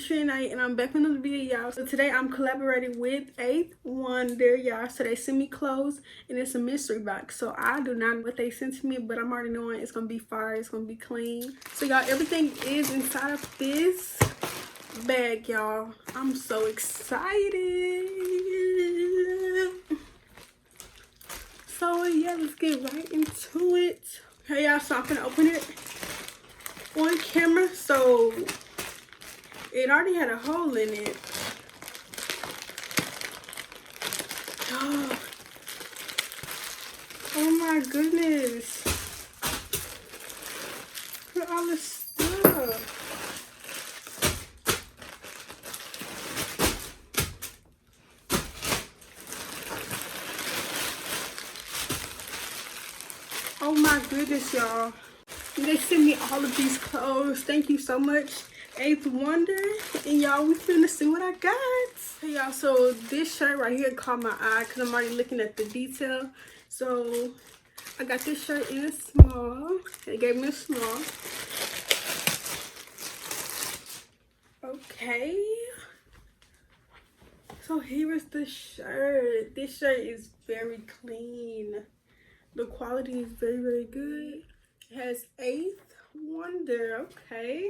it's Trinity and I'm back with another video, y'all. So today I'm collaborating with 8THWNDR, y'all. So they sent me clothes and it's a mystery box. So I do not know what they sent to me, but I'm already knowing it's gonna be fire, it's gonna be clean. So y'all, everything is inside of this bag, y'all. I'm so excited. So yeah, let's get right into it. Hey y'all, so I'm gonna open it on camera. So it already had a hole in it. Oh my goodness. Look at all this stuff. Oh my goodness, y'all. They sent me all of these clothes. Thank you so much, 8THWNDR. And y'all, we finna see what I got. Hey y'all, so this shirt right here caught my eye because I'm already looking at the detail. So I got this shirt in a small. They gave me a small. Okay. So here is the shirt. This shirt is very clean. The quality is very, very good. It has 8THWNDR. Okay.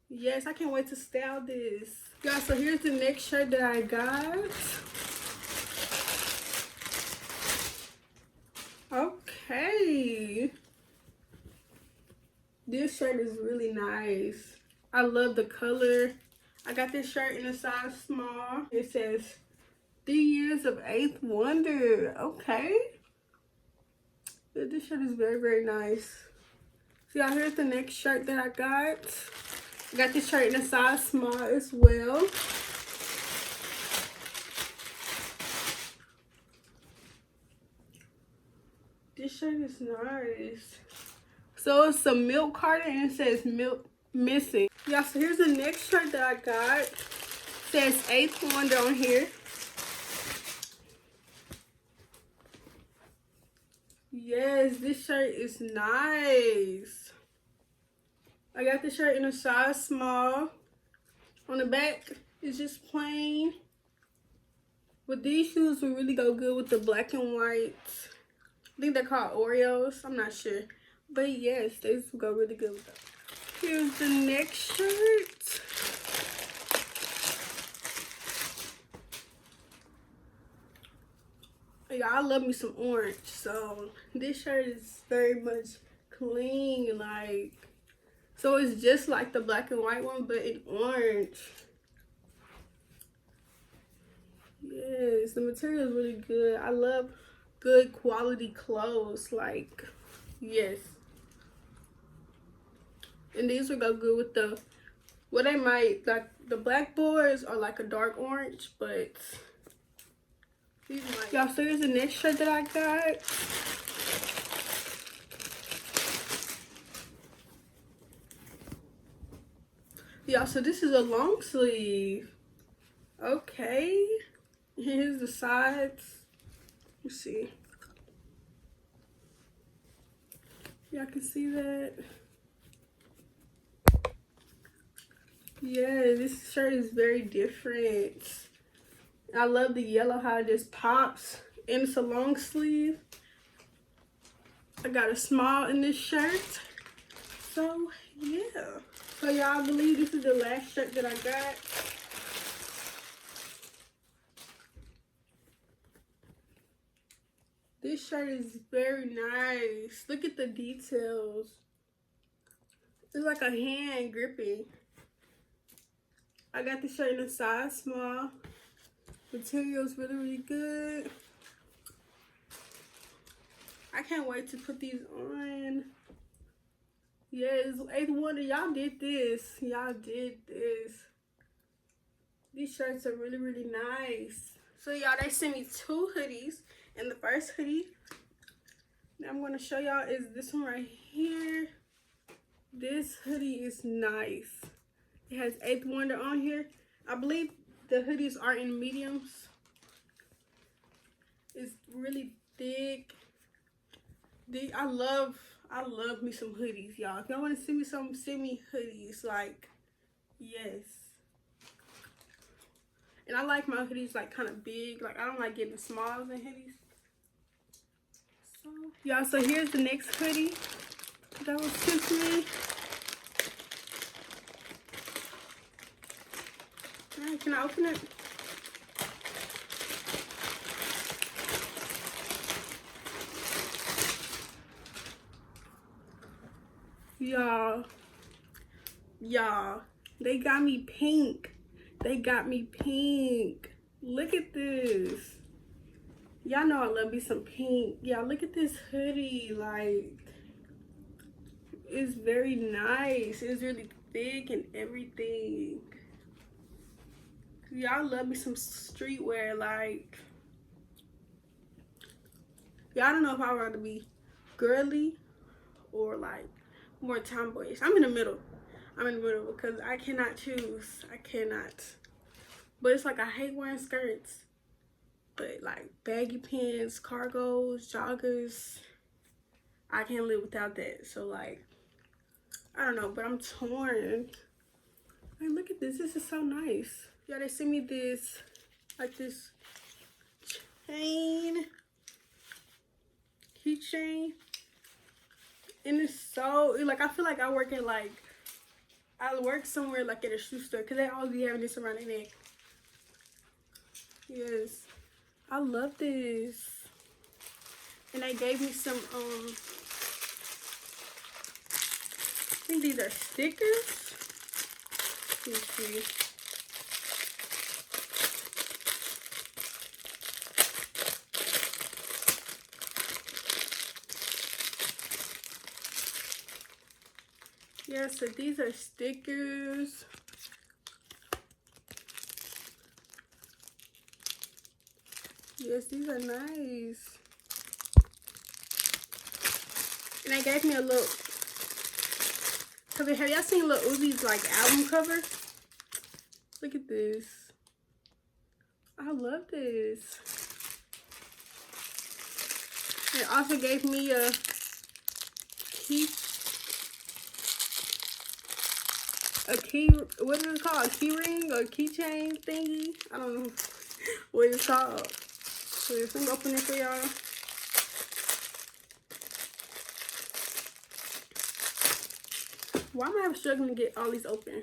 Yes, I can't wait to style this. Y'all, so here's the next shirt that I got. Okay. This shirt is really nice. I love the color. I got this shirt in a size small. It says 3 years of 8THWNDR. Okay. This shirt is very, very nice. So y'all, here's the next shirt that I got. I got this shirt in a size small as well. This shirt is nice. So it's a milk carton and it says milk missing. Yeah, so here's the next shirt that I got. It says 8THWNDR on here. Yes, this shirt is nice. I got this shirt in a size small. On the back, it's just plain. But these shoes will really go good with the black and white. I think they're called Oreos. I'm not sure. But yes, these will go really good with them. Here's the next shirt. Yeah, I love me some orange. So this shirt is very much clean. Like, so it's just like the black and white one, but in orange. Yes, the material is really good. I love good quality clothes. Like, yes. And these will go good with the, what they might, like the black boards are like a dark orange, but these might. Y'all, so here's the next shirt that I got. Y'all, so this is a long sleeve. Okay. Here's the sides. Let's see. Y'all can see that. Yeah, this shirt is very different. I love the yellow, how it just pops. And it's a long sleeve. I got a small in this shirt. So, yeah. So, y'all, I believe this is the last shirt that I got. This shirt is very nice. Look at the details. It's like a hand gripping. I got this shirt in a size small. Material's really, really good. I can't wait to put these on. Yes, 8THWNDR, y'all did this. Y'all did this. These shirts are really, really nice. So y'all, they sent me 2 hoodies. And the first hoodie that I'm going to show y'all is this one right here. This hoodie is nice. It has 8THWNDR on here. I believe the hoodies are in mediums. It's really thick. I love me some hoodies, y'all. If y'all want to send me some, send me hoodies. Like, yes. And I like my hoodies like kind of big. Like I don't like getting smalls in hoodies. So y'all, so here's the next hoodie that was sent to me. Alright, can I open it? Y'all, they got me pink. They got me pink. Look at this. Y'all know I love me some pink. Y'all, look at this hoodie. Like, it's very nice. It's really thick and everything. Y'all love me some streetwear. Like, y'all don't know if I want to be girly or like more tomboyish. I'm in the middle. I'm in the middle because I cannot choose. I cannot. But it's like I hate wearing skirts. But like baggy pants, cargos, joggers, I can't live without that. So like, I don't know, but I'm torn. Hey, look at this. This is so nice. Yeah, they sent me this, like this chain, keychain. And it's so, like, I feel like I work at like, I work somewhere like at a shoe store because they always be having this around their neck. Yes, I love this. And they gave me some, I think these are stickers. Let's see. Yeah, so these are stickers. Yes, these are nice. And they gave me a little, have y'all seen Lil Uzi's like album cover? Look at this. I love this. They also gave me a key, what is it called? A key ring or keychain thingy? I don't know what it's called. So I'm gonna open it for y'all. Why am I struggling to get all these open?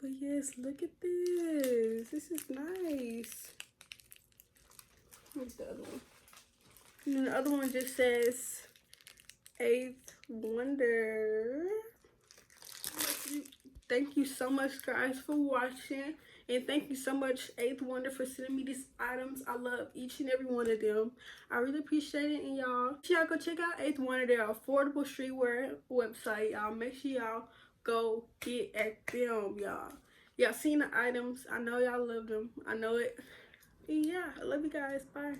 But yes, look at this. This is nice. What's the other one? And then the other one just says 8th Wonder. Thank you so much, guys, for watching. And thank you so much, 8th Wonder, for sending me these items. I love each and every one of them. I really appreciate it. And y'all, y'all go check out 8th Wonder, their affordable streetwear website. Y'all make sure y'all go get at them, y'all. Y'all seen the items. I know y'all love them. I know it. And yeah, I love you guys. Bye.